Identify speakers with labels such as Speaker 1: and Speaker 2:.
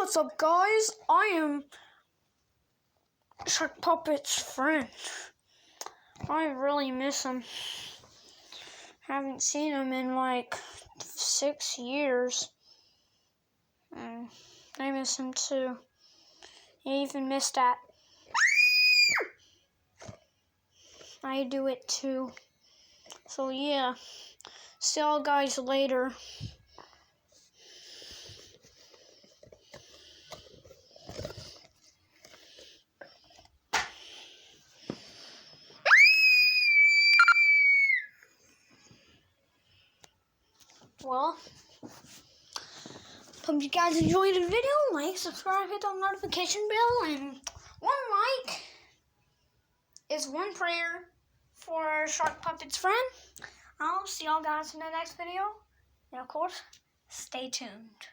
Speaker 1: What's up, guys? I am Shark Puppet's friend. I really miss him. Haven't seen him in like 6 years. I miss him too. I even miss that. I do it too. So yeah, see y'all guys later. Well, hope you guys enjoyed the video. Like, subscribe, hit the notification bell, and one like is one prayer for Shark Puppet's friend. I'll see y'all guys in the next video. And of course, stay tuned.